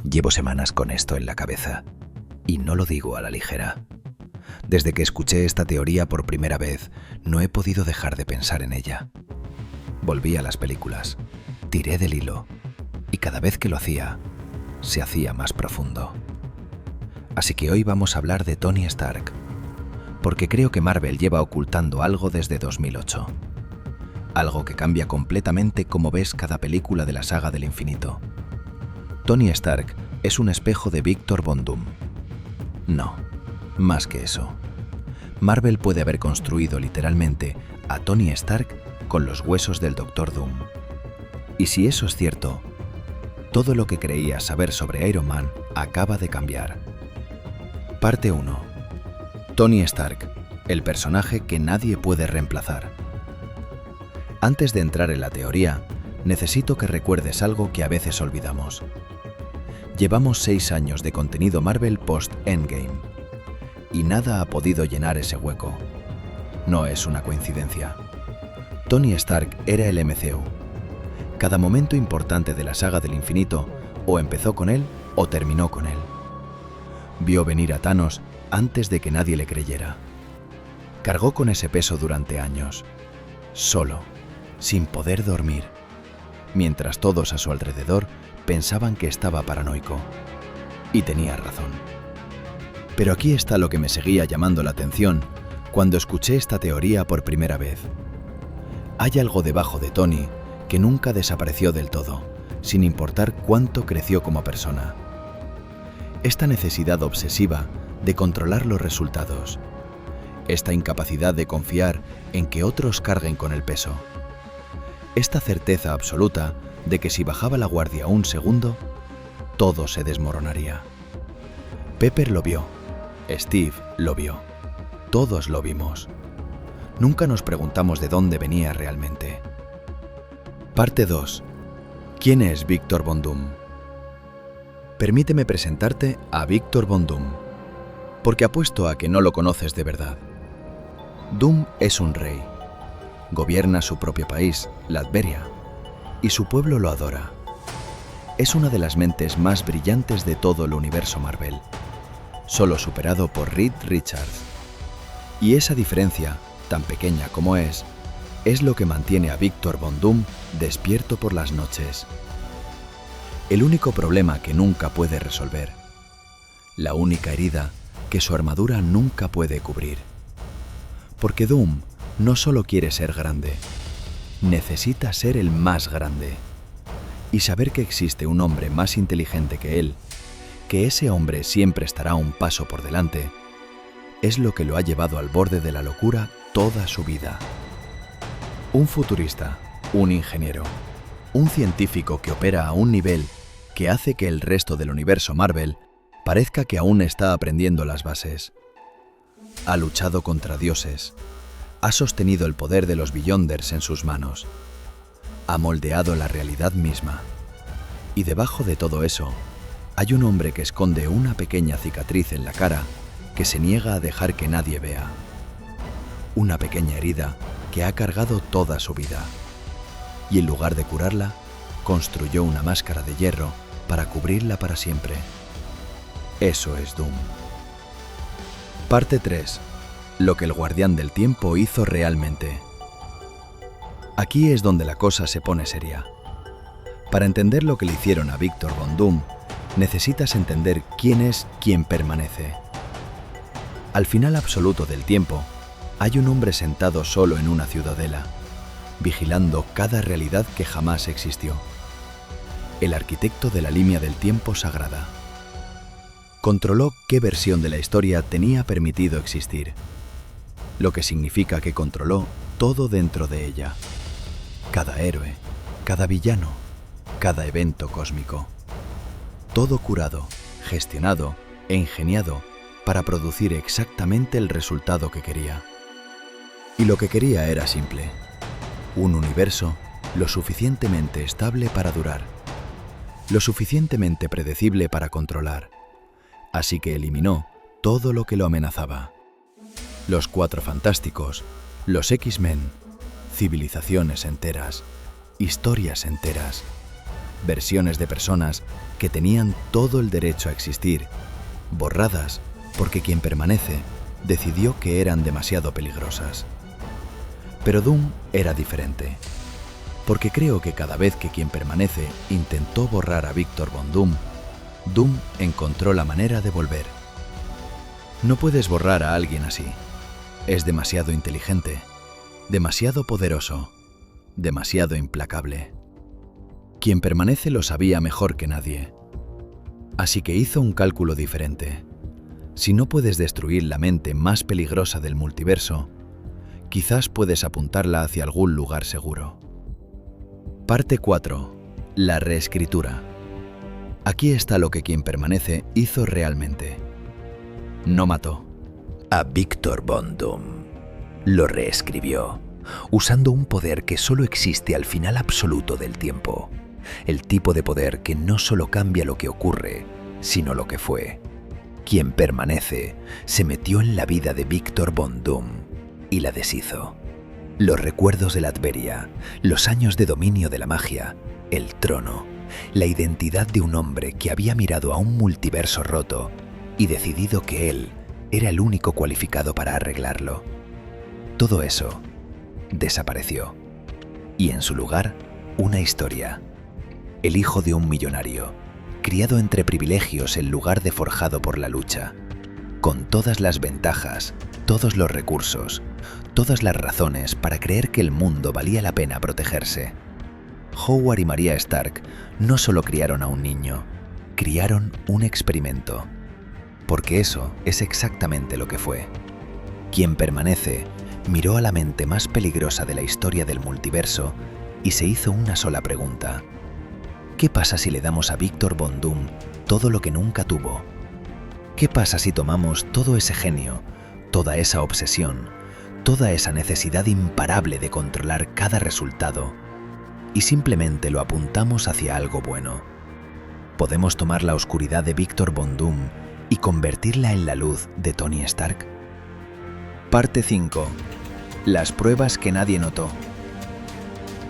Llevo semanas con esto en la cabeza, y no lo digo a la ligera. Desde que escuché esta teoría por primera vez, no he podido dejar de pensar en ella. Volví a las películas, tiré del hilo, y cada vez que lo hacía, se hacía más profundo. Así que hoy vamos a hablar de Tony Stark, porque creo que Marvel lleva ocultando algo desde 2008. Algo que cambia completamente cómo ves cada película de la saga del infinito. Tony Stark es un espejo de Victor Von Doom. No, más que eso. Marvel puede haber construido literalmente a Tony Stark con los huesos del Doctor Doom. Y si eso es cierto, todo lo que creías saber sobre Iron Man acaba de cambiar. Parte 1. Tony Stark, el personaje que nadie puede reemplazar. Antes de entrar en la teoría, necesito que recuerdes algo que a veces olvidamos. Llevamos 6 años de contenido Marvel post-Endgame, y nada ha podido llenar ese hueco. No es una coincidencia. Tony Stark era el MCU. Cada momento importante de la saga del infinito o empezó con él o terminó con él. Vio venir a Thanos antes de que nadie le creyera. Cargó con ese peso durante años, solo, sin poder dormir, mientras todos a su alrededor pensaban que estaba paranoico. Y tenía razón. Pero aquí está lo que me seguía llamando la atención cuando escuché esta teoría por primera vez. Hay algo debajo de Tony que nunca desapareció del todo, sin importar cuánto creció como persona. Esta necesidad obsesiva de controlar los resultados. Esta incapacidad de confiar en que otros carguen con el peso. Esta certeza absoluta de que si bajaba la guardia un segundo, todo se desmoronaría. Pepper lo vio, Steve lo vio, todos lo vimos. Nunca nos preguntamos de dónde venía realmente. Parte 2. ¿Quién es Victor Von Doom? Permíteme presentarte a Victor Von Doom, porque apuesto a que no lo conoces de verdad. Doom es un rey. Gobierna su propio país, Latveria, y su pueblo lo adora. Es una de las mentes más brillantes de todo el universo Marvel, solo superado por Reed Richards. Y esa diferencia, tan pequeña como es lo que mantiene a Victor Von Doom despierto por las noches. El único problema que nunca puede resolver. La única herida que su armadura nunca puede cubrir. Porque Doom no solo quiere ser grande, necesita ser el más grande. Y saber que existe un hombre más inteligente que él, que ese hombre siempre estará un paso por delante, es lo que lo ha llevado al borde de la locura toda su vida. Un futurista, un ingeniero, un científico que opera a un nivel que hace que el resto del universo Marvel parezca que aún está aprendiendo las bases. Ha luchado contra dioses, ha sostenido el poder de los Beyonders en sus manos, ha moldeado la realidad misma. Y debajo de todo eso, hay un hombre que esconde una pequeña cicatriz en la cara que se niega a dejar que nadie vea. Una pequeña herida que ha cargado toda su vida. Y en lugar de curarla, construyó una máscara de hierro para cubrirla para siempre. Eso es Doom. Parte 3. Lo que el Guardián del Tiempo hizo realmente. Aquí es donde la cosa se pone seria. Para entender lo que le hicieron a Victor Von Doom, necesitas entender quién es quien permanece. Al final absoluto del tiempo, hay un hombre sentado solo en una ciudadela, vigilando cada realidad que jamás existió. El arquitecto de la línea del tiempo sagrada. Controló qué versión de la historia tenía permitido existir, lo que significa que controló todo dentro de ella. Cada héroe, cada villano, cada evento cósmico. Todo curado, gestionado e ingeniado para producir exactamente el resultado que quería. Y lo que quería era simple: un universo lo suficientemente estable para durar, lo suficientemente predecible para controlar. Así que eliminó todo lo que lo amenazaba. Los Cuatro Fantásticos, los X-Men, civilizaciones enteras, historias enteras. versiones de personas que tenían todo el derecho a existir, borradas porque quien permanece decidió que eran demasiado peligrosas. Pero Doom era diferente, porque creo que cada vez que quien permanece intentó borrar a Victor Von Doom, Doom encontró la manera de volver. No puedes borrar a alguien así. Es demasiado inteligente, demasiado poderoso, demasiado implacable. Quien permanece lo sabía mejor que nadie. Así que hizo un cálculo diferente. Si no puedes destruir la mente más peligrosa del multiverso, quizás puedes apuntarla hacia algún lugar seguro. Parte 4. La reescritura. Aquí está lo que quien permanece hizo realmente. No mató a Victor Von Doom. Lo reescribió, usando un poder que solo existe al final absoluto del tiempo. El tipo de poder que no solo cambia lo que ocurre, sino lo que fue. Quien permanece se metió en la vida de Victor Von Doom y la deshizo. Los recuerdos de Latveria, los años de dominio de la magia, el trono, la identidad de un hombre que había mirado a un multiverso roto y decidido que él era el único cualificado para arreglarlo. Todo eso desapareció. Y en su lugar, una historia. El hijo de un millonario, criado entre privilegios en lugar de forjado por la lucha, con todas las ventajas, todos los recursos, todas las razones para creer que el mundo valía la pena protegerse. Howard y Maria Stark no solo criaron a un niño, criaron un experimento. Porque eso es exactamente lo que fue. Quien permanece miró a la mente más peligrosa de la historia del multiverso y se hizo una sola pregunta. ¿Qué pasa si le damos a Victor Von Doom todo lo que nunca tuvo? ¿Qué pasa si tomamos todo ese genio, toda esa obsesión, toda esa necesidad imparable de controlar cada resultado y simplemente lo apuntamos hacia algo bueno? ¿Podemos tomar la oscuridad de Victor Von Doom y convertirla en la luz de Tony Stark? Parte 5. Las pruebas que nadie notó.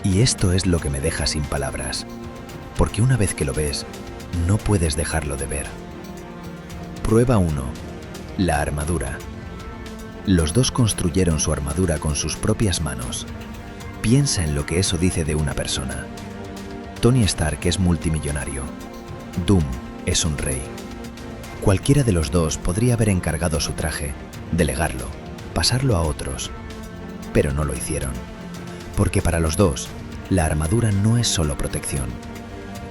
Y esto es lo que me deja sin palabras, porque una vez que lo ves, no puedes dejarlo de ver. Prueba 1. La armadura. Los dos construyeron su armadura con sus propias manos. Piensa en lo que eso dice de una persona. Tony Stark es multimillonario. Doom es un rey. Cualquiera de los dos podría haber encargado su traje, delegarlo, pasarlo a otros, pero no lo hicieron, porque para los dos, la armadura no es solo protección,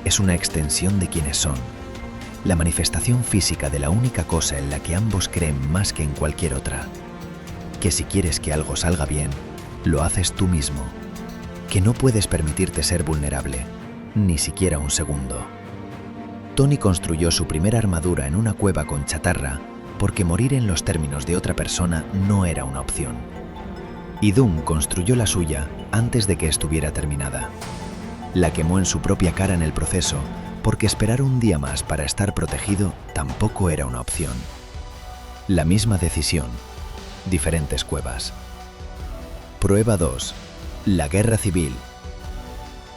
es una extensión de quienes son, la manifestación física de la única cosa en la que ambos creen más que en cualquier otra, que si quieres que algo salga bien, lo haces tú mismo, que no puedes permitirte ser vulnerable, ni siquiera un segundo. Tony construyó su primera armadura en una cueva con chatarra porque morir en los términos de otra persona no era una opción. Y Doom construyó la suya antes de que estuviera terminada. La quemó en su propia cara en el proceso porque esperar un día más para estar protegido tampoco era una opción. La misma decisión, diferentes cuevas. Prueba 2. La guerra civil.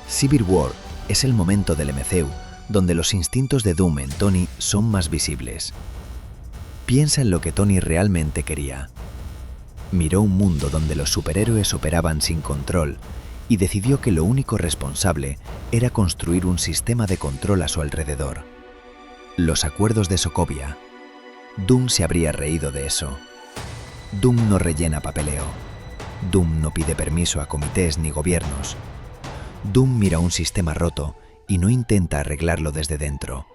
Civil War es el momento del MCU donde los instintos de Doom en Tony son más visibles. Piensa en lo que Tony realmente quería. Miró un mundo donde los superhéroes operaban sin control y decidió que lo único responsable era construir un sistema de control a su alrededor. Los acuerdos de Sokovia. Doom se habría reído de eso. Doom no rellena papeleo. Doom no pide permiso a comités ni gobiernos. Doom mira un sistema roto y no intenta arreglarlo desde dentro.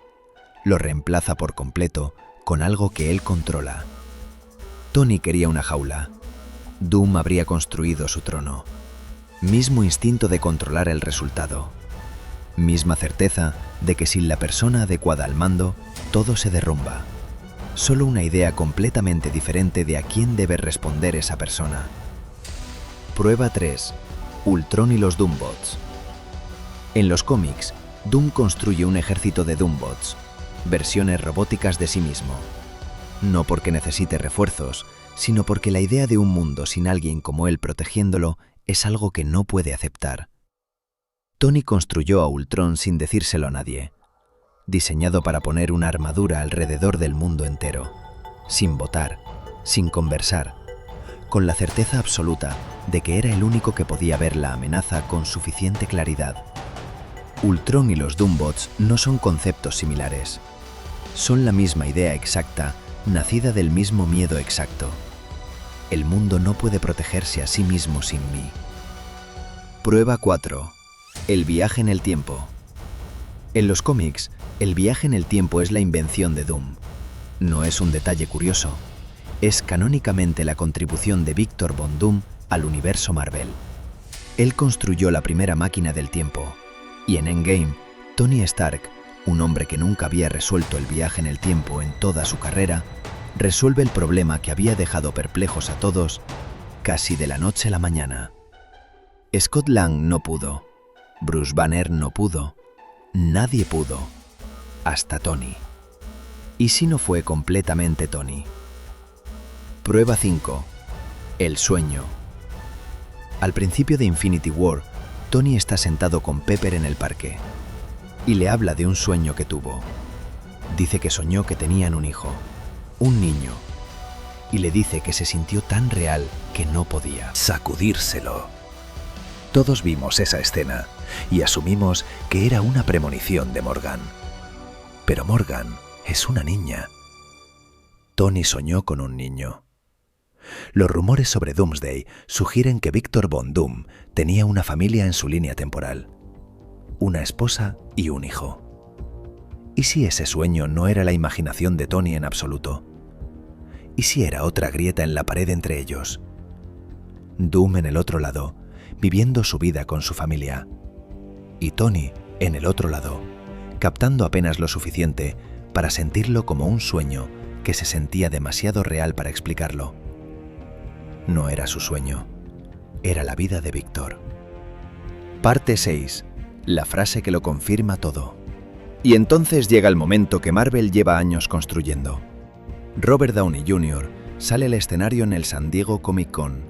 Lo reemplaza por completo con algo que él controla. Tony quería una jaula. Doom habría construido su trono. Mismo instinto de controlar el resultado. Misma certeza de que sin la persona adecuada al mando, todo se derrumba. Solo una idea completamente diferente de a quién debe responder esa persona. Prueba 3. Ultron y los Doombots. En los cómics, Doom construye un ejército de Doombots, versiones robóticas de sí mismo. No porque necesite refuerzos, sino porque la idea de un mundo sin alguien como él protegiéndolo es algo que no puede aceptar. Tony construyó a Ultron sin decírselo a nadie, diseñado para poner una armadura alrededor del mundo entero, sin votar, sin conversar, con la certeza absoluta de que era el único que podía ver la amenaza con suficiente claridad. Ultron y los Doombots no son conceptos similares. Son la misma idea exacta, nacida del mismo miedo exacto. El mundo no puede protegerse a sí mismo sin mí. Prueba 4. El viaje en el tiempo. En los cómics, el viaje en el tiempo es la invención de Doom. No es un detalle curioso. Es canónicamente la contribución de Victor Von Doom al universo Marvel. Él construyó la primera máquina del tiempo, y en Endgame, Tony Stark, un hombre que nunca había resuelto el viaje en el tiempo en toda su carrera, resuelve el problema que había dejado perplejos a todos casi de la noche a la mañana. Scott Lang no pudo, Bruce Banner no pudo, nadie pudo, hasta Tony. ¿Y si no fue completamente Tony? Prueba 5. El sueño. Al principio de Infinity War, Tony está sentado con Pepper en el parque y le habla de un sueño que tuvo. Dice que soñó que tenían un hijo, un niño, y le dice que se sintió tan real que no podía sacudírselo. Todos vimos esa escena y asumimos que era una premonición de Morgan. Pero Morgan es una niña. Tony soñó con un niño. Los rumores sobre Doomsday sugieren que Victor Von Doom tenía una familia en su línea temporal, una esposa y un hijo. ¿Y si ese sueño no era la imaginación de Tony en absoluto? ¿Y si era otra grieta en la pared entre ellos? Doom en el otro lado, viviendo su vida con su familia. Y Tony en el otro lado, captando apenas lo suficiente para sentirlo como un sueño que se sentía demasiado real para explicarlo. No era su sueño, era la vida de Víctor. Parte 6. La frase que lo confirma todo. Y entonces llega el momento que Marvel lleva años construyendo. Robert Downey Jr. sale al escenario en el San Diego Comic Con,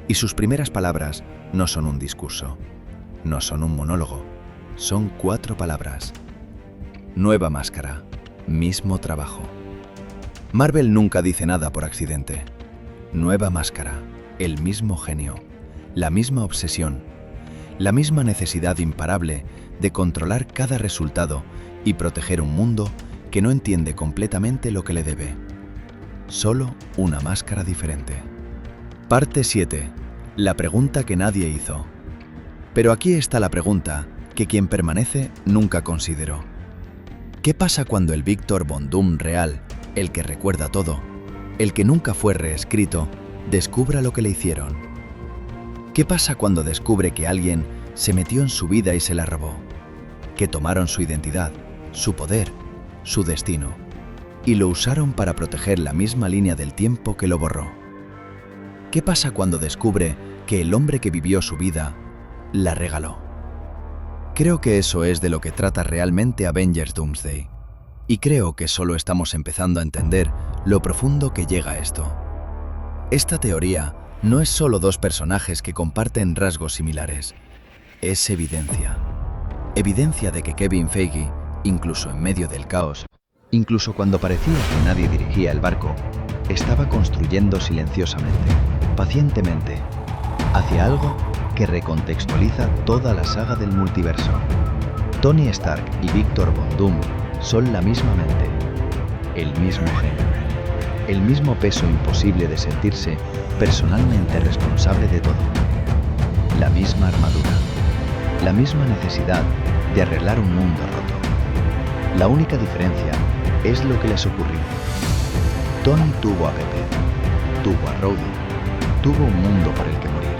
y sus primeras palabras no son un discurso, no son un monólogo, son 4 palabras. Nueva máscara, mismo trabajo. Marvel nunca dice nada por accidente. Nueva máscara, el mismo genio, la misma obsesión, la misma necesidad imparable de controlar cada resultado y proteger un mundo que no entiende completamente lo que le debe. Solo una máscara diferente. Parte 7. La pregunta que nadie hizo. Pero aquí está la pregunta que quien permanece nunca consideró. ¿Qué pasa cuando el Victor Von Doom real, el que recuerda todo, el que nunca fue reescrito, descubra lo que le hicieron? ¿Qué pasa cuando descubre que alguien se metió en su vida y se la robó? Que tomaron su identidad, su poder, su destino, y lo usaron para proteger la misma línea del tiempo que lo borró. ¿Qué pasa cuando descubre que el hombre que vivió su vida la regaló? Creo que eso es de lo que trata realmente Avengers Doomsday, y creo que solo estamos empezando a entender lo profundo que llega a esto. Esta teoría no es solo 2 personajes que comparten rasgos similares, es evidencia. Evidencia de que Kevin Feige, incluso en medio del caos, incluso cuando parecía que nadie dirigía el barco, estaba construyendo silenciosamente, pacientemente, hacia algo que recontextualiza toda la saga del multiverso. Tony Stark y Victor Von Doom son la misma mente, el mismo genio, el mismo peso imposible de sentirse personalmente responsable de todo, la misma armadura, la misma necesidad de arreglar un mundo roto. La única diferencia es lo que les ocurrió. Tony tuvo a Pepe, tuvo a Rhodey, tuvo un mundo por el que morir.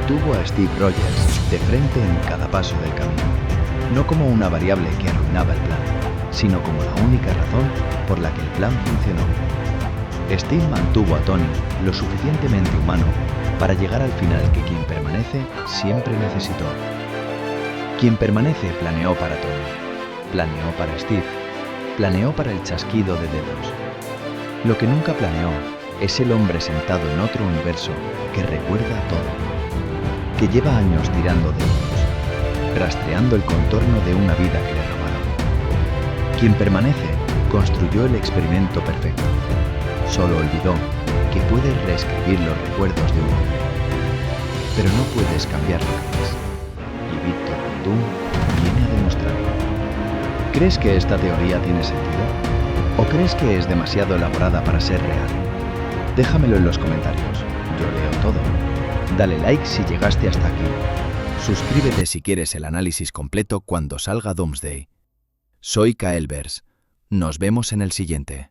Tuvo a Steve Rogers de frente en cada paso del camino, no como una variable que arruinaba el plan, sino como la única razón por la que el plan funcionó. Steve mantuvo a Tony lo suficientemente humano para llegar al final que quien permanece siempre necesitó. Quien permanece planeó para Tony, planeó para Steve, planeó para el chasquido de dedos. Lo que nunca planeó es el hombre sentado en otro universo que recuerda todo, que lleva años tirando dedos, rastreando el contorno de una vida que le robaron. Quien permanece construyó el experimento perfecto. Solo olvidó que puedes reescribir los recuerdos de un hombre, pero no puedes cambiar lo que es. Y Víctor Von Doom viene a demostrarlo. ¿Crees que esta teoría tiene sentido? ¿O crees que es demasiado elaborada para ser real? Déjamelo en los comentarios. Yo leo todo. Dale like si llegaste hasta aquí. Suscríbete si quieres el análisis completo cuando salga Doomsday. Soy Kael'Vers. Nos vemos en el siguiente.